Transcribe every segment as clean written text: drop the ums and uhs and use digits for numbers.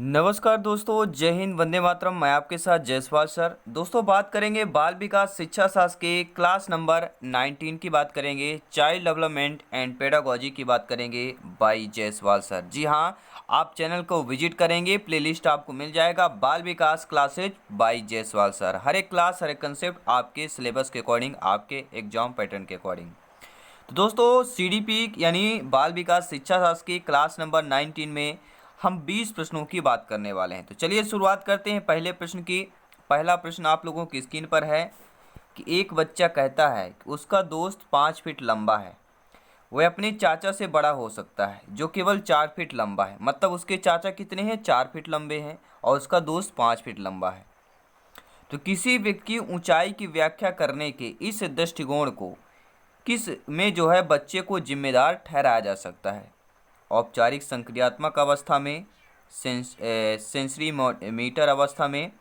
नमस्कार दोस्तों, जय हिंद, वंदे मातरम। मैं आपके साथ जयसवाल सर। दोस्तों, बात करेंगे बाल विकास शिक्षा शास्त्र के क्लास नंबर 19 की बात करेंगे। चाइल्ड डेवलपमेंट एंड पेडागोजी की बात करेंगे बाय जयसवाल सर। जी हाँ, आप चैनल को विजिट करेंगे, प्लेलिस्ट आपको मिल जाएगा बाल विकास क्लासेज बाय जयसवाल सर। हर एक क्लास, हर एक कंसेप्ट आपके सिलेबस के अकॉर्डिंग, आपके एग्जाम पैटर्न के अकॉर्डिंग। तो दोस्तों, सीडीपी यानी बाल विकास शिक्षा शास्त्र की क्लास नंबर 19 में हम 20 प्रश्नों की बात करने वाले हैं। तो चलिए शुरुआत करते हैं पहले प्रश्न की। पहला प्रश्न आप लोगों की स्क्रीन पर है कि एक बच्चा कहता है कि उसका दोस्त 5 फीट लंबा है। वह अपने चाचा से बड़ा हो सकता है जो केवल 4 फीट लंबा है। मतलब उसके चाचा कितने हैं? 4 फीट लंबे हैं और उसका दोस्त 5 फीट लंबा है। तो किसी व्यक्ति की ऊंचाई की व्याख्या करने के इस दृष्टिकोण को किस में जो है बच्चे को जिम्मेदार ठहराया जा सकता है? औपचारिक संक्रियात्मक अवस्था में, सेंसरी मीटर अवस्था में,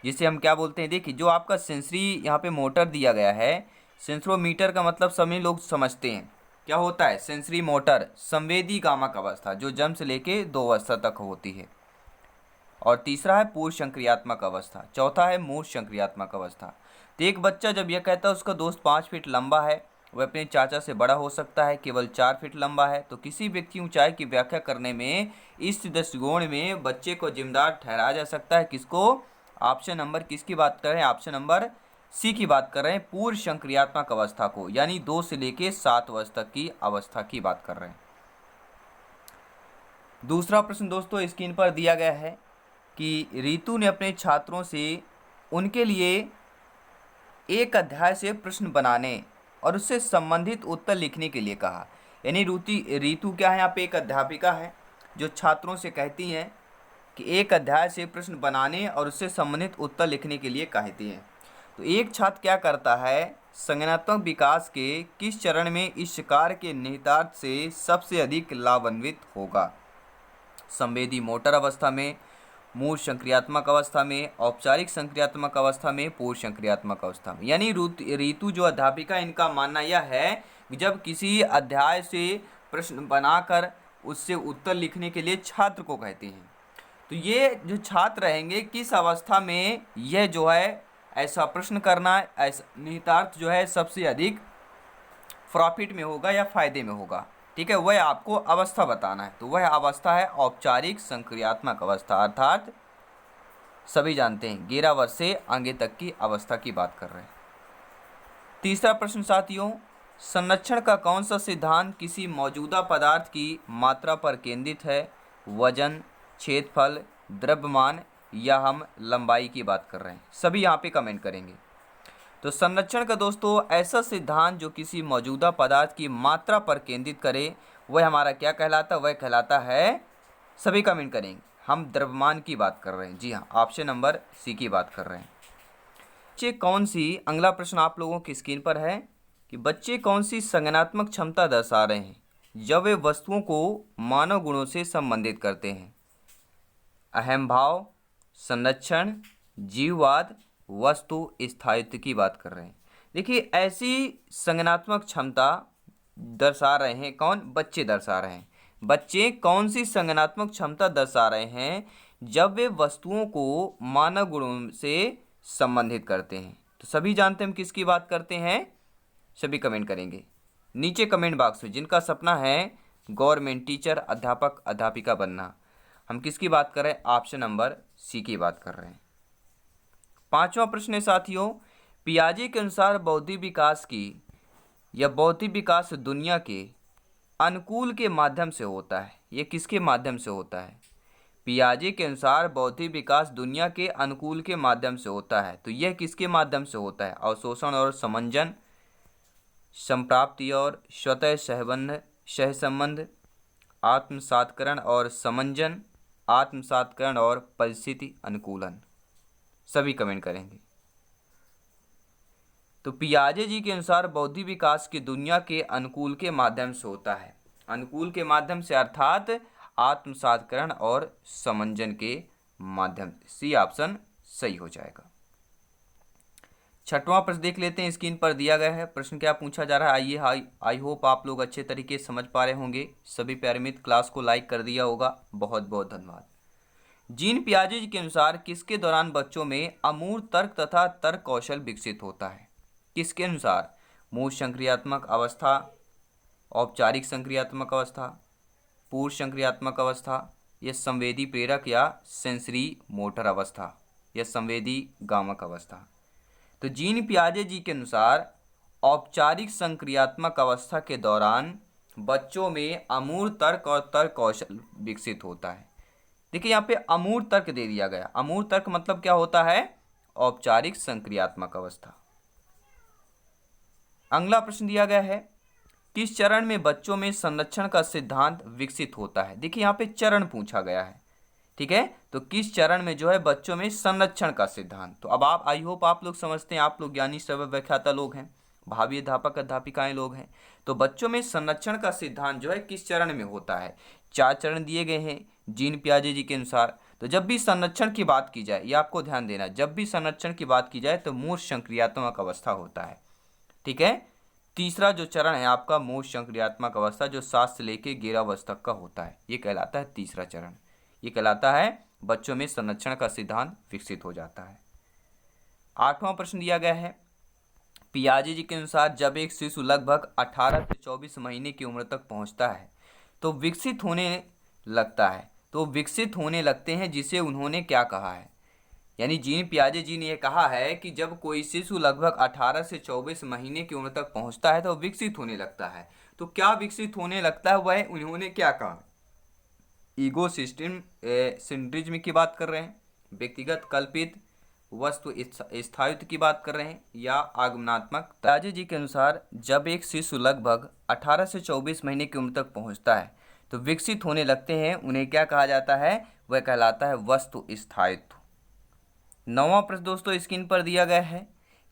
जिसे हम क्या बोलते हैं, देखिए जो आपका सेंसरी यहाँ पे मोटर दिया गया है। सेंसरोमीटर का मतलब सभी लोग समझते हैं क्या होता है। सेंसरी मोटर संवेदी गामक अवस्था जो जन्म से लेके 2 अवस्था तक होती है। और तीसरा है पूर्व संक्रियात्मक अवस्था, चौथा है मूर्त संक्रियात्मक अवस्था। तो एक बच्चा जब यह कहता है उसका दोस्त 5 फीट लंबा है, वह अपने चाचा से बड़ा हो सकता है, केवल 4 फीट लंबा है, तो किसी व्यक्ति ऊंचाई की व्याख्या करने में इस दृष्टिकोण में बच्चे को जिम्मेदार ठहराया जा सकता है। किसको? ऑप्शन नंबर किसकी बात कर रहे हैं? ऑप्शन नंबर सी की बात कर रहे हैं, पूर्व संक्रियात्मक अवस्था को, यानी 2 से लेके 7 वर्ष तक की अवस्था की बात कर रहे हैं। दूसरा प्रश्न दोस्तों स्क्रीन पर दिया गया है कि रितु ने अपने छात्रों से उनके लिए एक अध्याय से प्रश्न बनाने और उससे संबंधित उत्तर लिखने के लिए कहा। यानी रितु क्या है? यहाँ पे एक अध्यापिका है जो छात्रों से कहती हैं कि एक अध्याय से प्रश्न बनाने और उससे संबंधित उत्तर लिखने के लिए कहती हैं। तो एक छात्र क्या करता है? संज्ञानात्मक विकास के किस चरण में इस कार्य के निहितार्थ से सबसे अधिक लाभान्वित होगा? संवेदी मोटर अवस्था में, मूर्त संक्रियात्मक अवस्था में, औपचारिक संक्रियात्मक अवस्था में, पूर्व संक्रियात्मक अवस्था में। यानी ऋतु जो अध्यापिका, इनका मानना यह है कि जब किसी अध्याय से प्रश्न बनाकर उससे उत्तर लिखने के लिए छात्र को कहते हैं, तो ये जो छात्र रहेंगे किस अवस्था में यह जो है ऐसा प्रश्न करना, ऐसा निहितार्थ जो है सबसे अधिक प्रॉफिट में होगा या फायदे में होगा। ठीक है, वह आपको अवस्था बताना है। तो वह अवस्था है औपचारिक संक्रियात्मक अवस्था, अर्थात सभी जानते हैं 11 वर्ष से आगे तक की अवस्था की बात कर रहे हैं। तीसरा प्रश्न साथियों, संरक्षण का कौन सा सिद्धांत किसी मौजूदा पदार्थ की मात्रा पर केंद्रित है? वजन, क्षेत्रफल, द्रव्यमान, या हम लंबाई की बात कर रहे हैं? सभी यहाँ पे कमेंट करेंगे। तो संरक्षण का दोस्तों ऐसा सिद्धांत जो किसी मौजूदा पदार्थ की मात्रा पर केंद्रित करे, वह हमारा क्या कहलाता है? वह कहलाता है, सभी कमेंट करेंगे, हम द्रव्यमान की बात कर रहे हैं। जी हाँ, ऑप्शन नंबर सी की बात कर रहे हैं। बच्चे कौन सी, अगला प्रश्न आप लोगों की स्क्रीन पर है कि बच्चे कौन सी संज्ञानात्मक क्षमता दर्शा रहे हैं जब वे वस्तुओं को मानव गुणों से संबंधित करते हैं? अहम भाव, संरक्षण, जीववाद, वस्तु स्थायित्व की बात कर रहे हैं। देखिए ऐसी संज्ञानात्मक क्षमता दर्शा रहे हैं कौन? बच्चे दर्शा रहे हैं। बच्चे कौन सी संज्ञानात्मक क्षमता दर्शा रहे हैं जब वे वस्तुओं को मानव गुणों से संबंधित करते हैं? तो सभी जानते हैं हम किसकी बात करते हैं, सभी कमेंट करेंगे नीचे कमेंट बॉक्स में। जिनका सपना है गवर्नमेंट टीचर, अध्यापक, अध्यापिका बनना, हम किसकी बात कर रहे हैं? ऑप्शन नंबर सी की बात कर रहे हैं। पांचवा प्रश्न है साथियों, पियाजे के अनुसार बौद्धिक विकास की या बौद्धिक विकास दुनिया के अनुकूल के माध्यम से होता है। ये किसके माध्यम से होता है? पियाजे के अनुसार बौद्धिक विकास दुनिया के अनुकूल के माध्यम से होता है। तो यह किसके माध्यम से होता है? अवशोषण और समंजन, संप्राप्ति और स्वतः सहसंबंध, आत्मसात्करण और समंजन, आत्मसात्करण और परिस्थिति अनुकूलन। सभी कमेंट करेंगे। तो पियाजे जी के अनुसार बौद्धिक विकास की दुनिया के अनुकूल के माध्यम से होता है। अनुकूल के माध्यम से अर्थात आत्मसात्करण और समंजन के माध्यम से। सी ऑप्शन सही हो जाएगा। छठवां प्रश्न देख लेते हैं, स्क्रीन पर दिया गया है। प्रश्न क्या पूछा जा रहा है? आइए, आई होप आप लोग अच्छे तरीके से समझ पा रहे होंगे। सभी प्यारे मित्र क्लास को लाइक कर दिया होगा। बहुत बहुत धन्यवाद। जीन पियाजे के अनुसार किसके दौरान बच्चों में अमूर्त तर्क तथा तर्क कौशल विकसित होता है? किसके अनुसार? मूल संक्रियात्मक अवस्था, औपचारिक संक्रियात्मक अवस्था, पूर्व संक्रियात्मक अवस्था, या संवेदी प्रेरक या सेंसरी मोटर अवस्था, या संवेदी गामक अवस्था। तो जीन पियाजे जी के अनुसार औपचारिक संक्रियात्मक अवस्था के दौरान बच्चों में अमूर्त तर्क और तर्क कौशल विकसित होता है। देखिए यहाँ पे अमूर्त तर्क दे दिया गया। अमूर्त तर्क मतलब क्या होता है? औपचारिक संक्रियात्मक अवस्था। अगला प्रश्न दिया गया है, किस चरण में बच्चों में संरक्षण का सिद्धांत विकसित होता है? देखिए यहाँ पे चरण पूछा गया है, ठीक है। तो किस चरण में जो है बच्चों में संरक्षण का सिद्धांत, तो अब आप आई होप आप लोग समझते हैं, आप लोग ज्ञानी सर्व व्याख्याता लोग हैं, भावी अध्यापक अध्यापिकाएं लोग हैं। तो बच्चों में संरक्षण का सिद्धांत जो है किस चरण में होता है? 4 चरण दिए गए हैं जीन पियाजे जी के अनुसार। तो जब भी संरक्षण की बात की जाए, ये आपको ध्यान देना, जब भी संरक्षण की बात की जाए तो मूल संक्रियात्मक अवस्था होता है, ठीक है। तीसरा जो चरण है आपका मूल संक्रियात्मक अवस्था, जो 7 से लेकर 11 वर्ष तक का होता है, ये कहलाता है तीसरा चरण। ये कहलाता है बच्चों में संरक्षण का सिद्धांत विकसित हो जाता है। 8वां प्रश्न दिया गया है, पियाजे जी के अनुसार जब एक शिशु लगभग 18 से 24 महीने की उम्र तक पहुंचता है तो विकसित होने लगता है। तो विकसित होने लगते हैं जिसे उन्होंने क्या कहा है? यानी जीन पियाजे जी ने यह कहा है कि जब कोई शिशु लगभग 18 से 24 महीने की उम्र तक पहुंचता है तो विकसित होने लगता है। तो क्या विकसित होने लगता है, वह उन्होंने क्या कहा? ईगो सिस्टम सिंड्रिज्म की बात कर रहे हैं, व्यक्तिगत कल्पित वस्तु स्थायित्व की बात कर रहे हैं, या आगमनात्मक? पियाजे जी के अनुसार जब एक शिशु लगभग 18 से 24 महीने की उम्र तक पहुंचता है तो विकसित होने लगते हैं, उन्हें क्या कहा जाता है? वह कहलाता है वस्तु स्थायित्व। 9वां प्रश्न दोस्तों स्क्रीन पर दिया गया है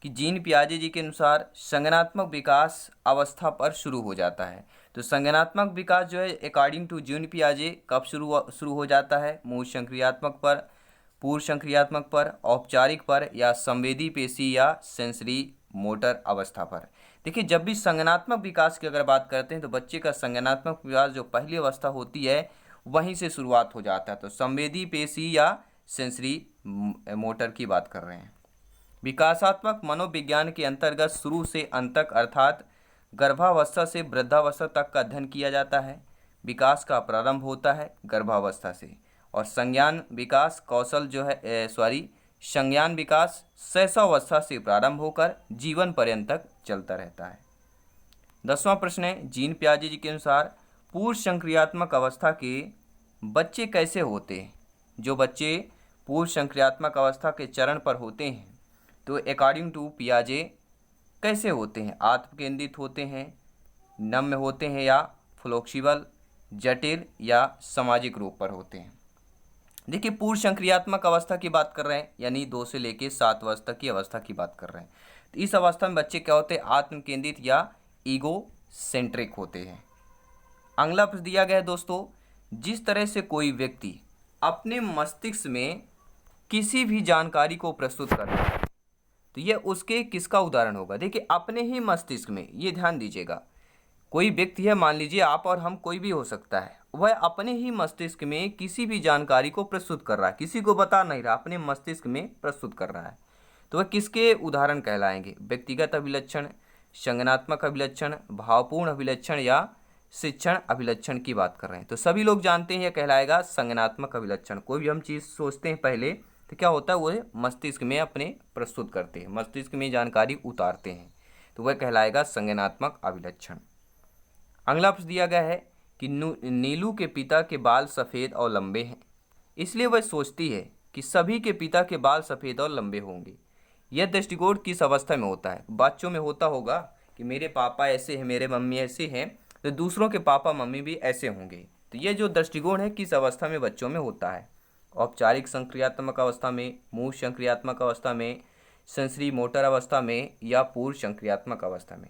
कि जीन पियाजे जी के अनुसार संज्ञानात्मक विकास अवस्था पर शुरू हो जाता है। तो संज्ञानात्मक विकास जो है अकॉर्डिंग टू जीन पियाजे कब शुरू हो जाता है? मूल संक्रियात्मक पर, पूर्व संक्रियात्मक पर, औपचारिक पर, या संवेदी पेशी या सेंसरी मोटर अवस्था पर? देखिए जब भी संज्ञानात्मक विकास की अगर बात करते हैं तो बच्चे का संज्ञानात्मक विकास जो पहली अवस्था होती है वहीं से शुरुआत हो जाता है। तो संवेदी पेशी या सेंसरी मोटर की बात कर रहे हैं। विकासात्मक मनोविज्ञान के अंतर्गत शुरू से अंत तक अर्थात गर्भावस्था से वृद्धावस्था तक का अध्ययन किया जाता है। विकास का प्रारंभ होता है गर्भावस्था से, और संज्ञान विकास कौशल जो है संज्ञान विकास शैशवावस्था से प्रारंभ होकर जीवन पर्यंत तक चलता रहता है। 10वां प्रश्न है, जीन पियाजे जी के अनुसार पूर्व संक्रियात्मक अवस्था के बच्चे कैसे होते हैं? जो बच्चे पूर्व संक्रियात्मक अवस्था के चरण पर होते हैं तो अकॉर्डिंग टू पियाजे कैसे होते हैं? आत्म केंद्रित होते हैं, नम्य होते हैं, या फ्लेक्सिबल, जटिल, या सामाजिक रूप पर होते हैं? देखिए पूर्व संक्रियात्मक अवस्था की बात कर रहे हैं, यानी 2 से लेकर 7 वर्ष तक की अवस्था की बात कर रहे हैं। तो इस अवस्था में बच्चे क्या होते हैं? आत्म केंद्रित या ईगो सेंट्रिक होते हैं। अगला प्रश्न दिया गया है दोस्तों, जिस तरह से कोई व्यक्ति अपने मस्तिष्क में किसी भी जानकारी को प्रस्तुत करता है तो यह उसके किसका उदाहरण होगा? देखिए अपने ही मस्तिष्क में, ये ध्यान दीजिएगा, कोई व्यक्ति है, मान लीजिए आप और हम, कोई भी हो सकता है, वह अपने ही मस्तिष्क में किसी भी जानकारी को प्रस्तुत कर रहा है, किसी को बता नहीं रहा, अपने मस्तिष्क में प्रस्तुत कर रहा है, तो वह किसके उदाहरण कहलाएंगे? व्यक्तिगत अभिलक्षण, संज्ञानात्मक अभिलक्षण, भावपूर्ण अभिलक्षण, या शिक्षण अभिलक्षण की बात कर रहे हैं? तो सभी लोग जानते हैं यह कहलाएगा संज्ञानात्मक अभिलक्षण। कोई भी हम चीज़ सोचते हैं पहले तो क्या होता है, वो मस्तिष्क में अपने प्रस्तुत करते हैं, मस्तिष्क में जानकारी उतारते हैं, तो वह कहलाएगा संज्ञानात्मक अभिलक्षण। अगला प्रश्न दिया गया है कि नीलू के पिता के बाल सफ़ेद और लंबे हैं, इसलिए वह सोचती है कि सभी के पिता के बाल सफ़ेद और लंबे होंगे। यह दृष्टिकोण किस अवस्था में होता है? बच्चों में होता होगा कि मेरे पापा ऐसे हैं, मेरे मम्मी ऐसे हैं, तो दूसरों के पापा मम्मी भी ऐसे होंगे। तो ये जो दृष्टिकोण है किस अवस्था में बच्चों में होता है? औपचारिक संक्रियात्मक अवस्था में, मूल संक्रियात्मक अवस्था में, सेंसरी मोटर अवस्था में, या पूर्व संक्रियात्मक अवस्था में?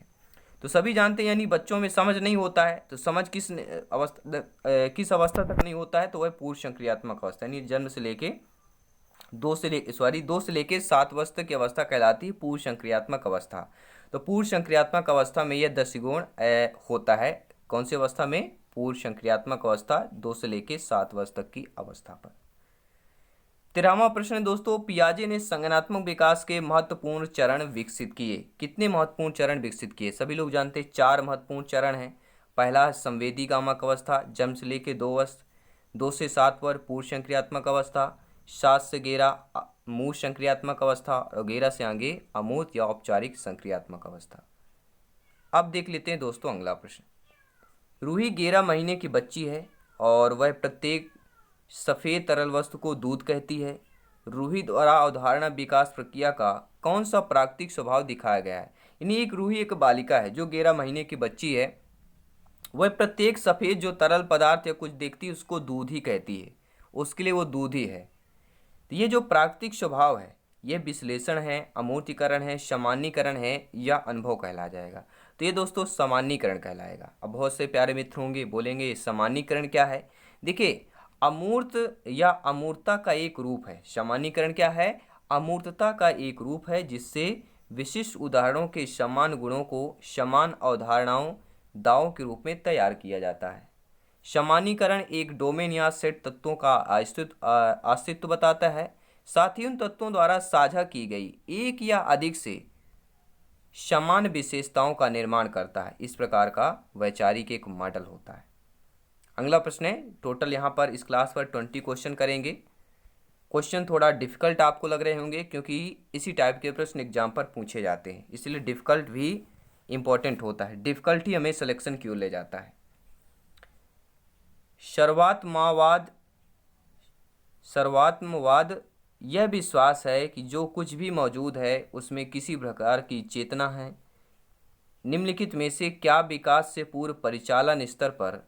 तो सभी जानते हैं यानी बच्चों में समझ नहीं होता है, तो समझ किस अवस्था तक नहीं होता है? तो वह पूर्व संक्रियात्मक अवस्था, यानी जन्म से लेके 2 से लेके 7 वर्ष तक की अवस्था कहलाती है पूर्व संक्रियात्मक अवस्था। तो पूर्व संक्रियात्मक अवस्था में यह दृष्टिकोण होता है, कौन सी अवस्था में? पूर्व संक्रियात्मक अवस्था, 2 से लेके 7 वर्ष तक की अवस्था पर। 13वां प्रश्न है दोस्तों, पियाजे ने संज्ञानात्मक विकास के महत्वपूर्ण चरण विकसित किए। कितने महत्वपूर्ण चरण विकसित किए? सभी लोग जानते हैं 4 महत्वपूर्ण चरण हैं। पहला संवेदी कामक अवस्था, जन्म से लेके 2 वर्ष, 2 से 7 वर्ष पूर्व संक्रियात्मक अवस्था, 7 से 11 मूल संक्रियात्मक अवस्था और 11 से आगे अमूर्त या औपचारिक संक्रियात्मक अवस्था। अब देख लेते हैं दोस्तों अगला प्रश्न। रूही 11 महीने की बच्ची है और वह प्रत्येक सफ़ेद तरल वस्तु को दूध कहती है। रूही द्वारा अवधारणा विकास प्रक्रिया का कौन सा प्राकृतिक स्वभाव दिखाया गया है? यानी एक रूही एक बालिका है जो 11 महीने की बच्ची है, वह प्रत्येक सफ़ेद जो तरल पदार्थ या कुछ देखती है उसको दूध ही कहती है, उसके लिए वो दूध ही है। तो ये जो प्राकृतिक स्वभाव है ये विश्लेषण है, अमूर्तीकरण है, सामान्यीकरण है या अनुभव कहला जाएगा? तो ये दोस्तों सामान्यीकरण कहलाएगा। अब बहुत से प्यारे मित्र होंगे बोलेंगे सामान्यीकरण क्या है? देखिए, अमूर्त या अमूर्तता का एक रूप है। सामान्यीकरण क्या है? अमूर्तता का एक रूप है जिससे विशिष्ट उदाहरणों के समान गुणों को समान अवधारणाओं दावों के रूप में तैयार किया जाता है। सामान्यीकरण एक डोमेन या सेट तत्वों का अस्तित्व बताता है, साथ ही उन तत्वों द्वारा साझा की गई एक या अधिक से समान विशेषताओं का निर्माण करता है। इस प्रकार का वैचारिक एक मॉडल होता है। अगला प्रश्न है, टोटल यहाँ पर इस क्लास पर 20 क्वेश्चन करेंगे। क्वेश्चन थोड़ा डिफिकल्ट आपको लग रहे होंगे क्योंकि इसी टाइप के प्रश्न एग्जाम पर पूछे जाते हैं, इसलिए डिफिकल्ट भी इम्पोर्टेंट होता है। डिफिकल्ट ही हमें सिलेक्शन क्यों ले जाता है। सर्वात्मवाद यह विश्वास है कि जो कुछ भी मौजूद है उसमें किसी प्रकार की चेतना है। निम्नलिखित में से क्या विकास से पूर्व परिचालन स्तर पर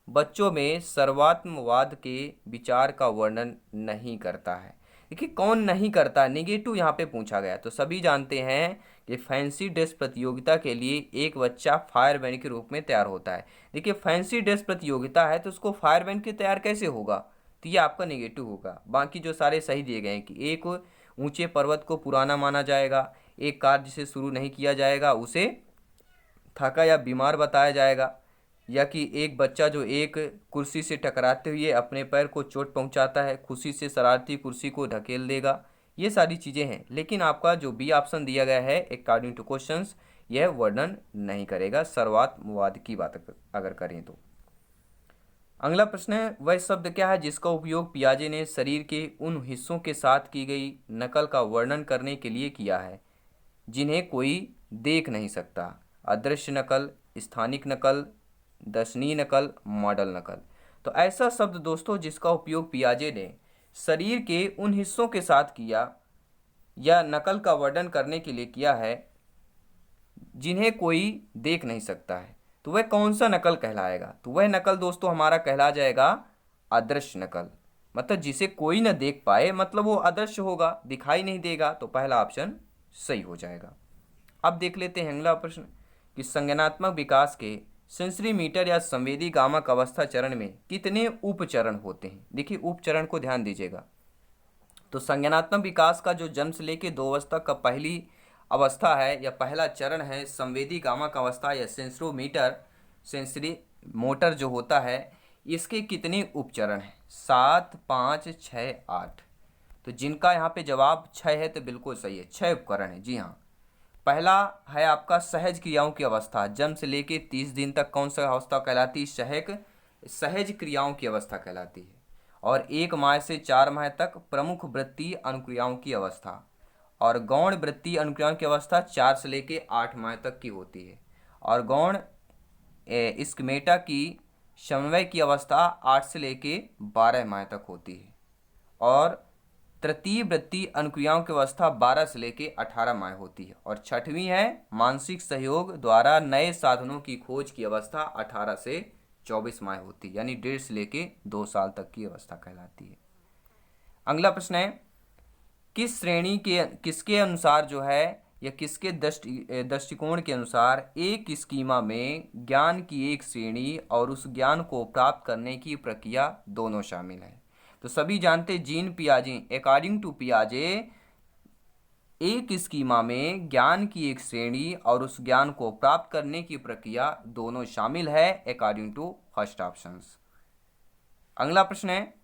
बच्चों में सर्वात्मवाद के विचार का वर्णन नहीं करता है? देखिए, कौन नहीं करता? नेगेटिव यहाँ पे पूछा गया। तो सभी जानते हैं कि फैंसी ड्रेस प्रतियोगिता के लिए एक बच्चा फायरमैन के रूप में तैयार होता है। देखिए, फैंसी ड्रेस प्रतियोगिता है तो उसको फायरमैन के तैयार कैसे होगा? तो ये आपका नेगेटिव होगा। बाकी जो सारे सही दिए गए हैं कि एक ऊंचे पर्वत को पुराना माना जाएगा, एक कार्य जिसे शुरू नहीं किया जाएगा उसे थका या बीमार बताया जाएगा, या कि एक बच्चा जो एक कुर्सी से टकराते हुए अपने पैर को चोट पहुंचाता है खुशी से शरारती कुर्सी को ढकेल देगा। ये सारी चीज़ें हैं, लेकिन आपका जो बी ऑप्शन दिया गया है अकॉर्डिंग टू क्वेश्चंस यह वर्णन नहीं करेगा सर्वात्मवाद की बात अगर करें तो। अगला प्रश्न है, वह शब्द क्या है जिसका उपयोग पियाजे ने शरीर के उन हिस्सों के साथ की गई नकल का वर्णन करने के लिए किया है जिन्हें कोई देख नहीं सकता? अदृश्य नकल, स्थानिक नकल, दर्शनीय नकल, मॉडल नकल। तो ऐसा शब्द दोस्तों जिसका उपयोग पियाजे ने शरीर के उन हिस्सों के साथ किया या नकल का वर्णन करने के लिए किया है जिन्हें कोई देख नहीं सकता है, तो वह कौन सा नकल कहलाएगा? तो वह नकल दोस्तों हमारा कहला जाएगा अदृश्य नकल। मतलब जिसे कोई न देख पाए, मतलब वो अदृश्य होगा, दिखाई नहीं देगा। तो पहला ऑप्शन सही हो जाएगा। अब देख लेते हैं अगला प्रश्न कि संज्ञानात्मक विकास के सेंसरी मीटर या संवेदी गामक अवस्था चरण में कितने उपचरण होते हैं? देखिए, उपचरण को ध्यान दीजिएगा। तो संज्ञानात्मक विकास का जो जन्म से लेके 2 वर्ष तक का पहली अवस्था है या पहला चरण है संवेदी गामक अवस्था या सेंसरी मोटर जो होता है, इसके कितने उपचरण हैं? 7, 5, 6, 8। तो जिनका यहाँ पे जवाब 6 है तो बिल्कुल सही है, 6 उपकरण है। जी हाँ, पहला है आपका सहज क्रियाओं की अवस्था। जन्म से लेके 30 दिन तक कौन सा अवस्था कहलाती है? सहज क्रियाओं की अवस्था कहलाती है। और 1 माह से 4 माह तक प्रमुख वृत्तीय अनुक्रियाओं की अवस्था, और गौण वृत्तीय अनुक्रियाओं की अवस्था 4 से लेके 8 माह तक की होती है। और गौण स्कीमेटा की समन्वय की अवस्था 8 से लेके 12 माह तक होती है। और तृतीय वृत्तीय अनुक्रियाओं की अवस्था 12 से लेके 18 माह होती है। और छठवीं है मानसिक सहयोग द्वारा नए साधनों की खोज की अवस्था 18 से 24 माह होती है, यानी 1.5 से लेके 2 साल तक की अवस्था कहलाती है। अगला प्रश्न है, किस श्रेणी के किसके अनुसार जो है या किसके दृष्टिकोण के अनुसार एक स्कीमा में ज्ञान की एक श्रेणी और उस ज्ञान को प्राप्त करने की प्रक्रिया दोनों शामिल है? तो सभी जानते जीन पियाजे अकॉर्डिंग टू पियाजे एक स्कीमा में ज्ञान की एक श्रेणी और उस ज्ञान को प्राप्त करने की प्रक्रिया दोनों शामिल है अकॉर्डिंग टू फर्स्ट ऑप्शंस। अगला प्रश्न है,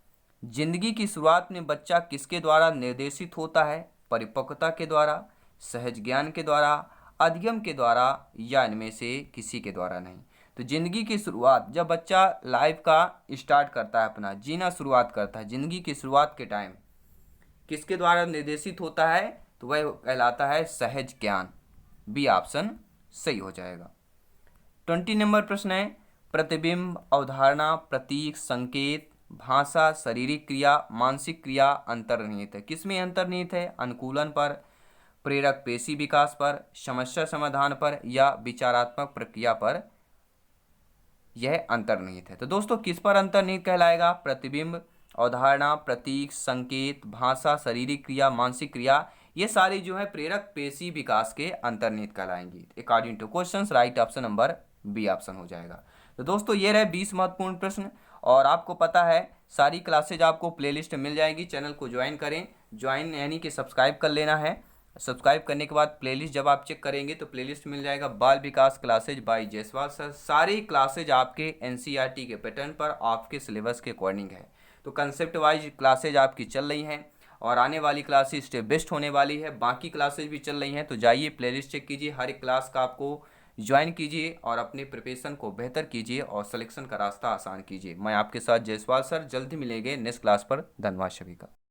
जिंदगी की शुरुआत में बच्चा किसके द्वारा निर्देशित होता है? परिपक्वता के द्वारा, सहज ज्ञान के द्वारा, अधिगम के द्वारा, या इनमें से किसी के द्वारा नहीं। तो जिंदगी की शुरुआत जब बच्चा लाइफ का स्टार्ट करता है, अपना जीना शुरुआत करता है, जिंदगी की शुरुआत के टाइम किसके द्वारा निर्देशित होता है? तो वह कहलाता है सहज ज्ञान। बी ऑप्शन सही हो जाएगा। 20 नंबर प्रश्न है, प्रतिबिंब, अवधारणा, प्रतीक, संकेत, भाषा, शारीरिक क्रिया, मानसिक क्रिया अंतर्निहित है। किसमें अंतर्निहित है? अनुकूलन पर, प्रेरक पेशी विकास पर, समस्या समाधान पर, या विचारात्मक प्रक्रिया पर यह अंतर्निहित है। तो दोस्तों किस पर अंतर्निहित कहलाएगा? प्रतिबिंब, अवधारणा, प्रतीक, संकेत, भाषा, शारीरिक क्रिया, मानसिक क्रिया, ये सारी जो है प्रेरक पेशी विकास के अंतर्निहित कहलाएंगी। According to questions right option number B option हो जाएगा। तो दोस्तों ये रहे 20 महत्वपूर्ण प्रश्न, और आपको पता है सारी क्लासेज आपको प्लेलिस्ट में मिल जाएगी। चैनल को ज्वाइन करें, ज्वाइन यानी कि सब्सक्राइब कर लेना है। सब्सक्राइब करने के बाद प्लेलिस्ट जब आप चेक करेंगे तो प्लेलिस्ट मिल जाएगा बाल विकास क्लासेज बाय जायसवाल सर। सारी क्लासेज आपके एनसीईआरटी के पैटर्न पर, आपके सिलेबस के अकॉर्डिंग है। तो कंसेप्ट वाइज क्लासेज आपकी चल रही हैं, और आने वाली क्लासेज स्टेप बेस्ट होने वाली है। बाकी क्लासेज भी चल रही हैं, तो जाइए प्लेलिस्ट चेक कीजिए, हर एक क्लास का आपको ज्वाइन कीजिए और अपने प्रिपरेशन को बेहतर कीजिए और सिलेक्शन का रास्ता आसान कीजिए। मैं आपके साथ जायसवाल सर, जल्दी मिलेंगे नेक्स्ट क्लास पर। धन्यवाद सभी का।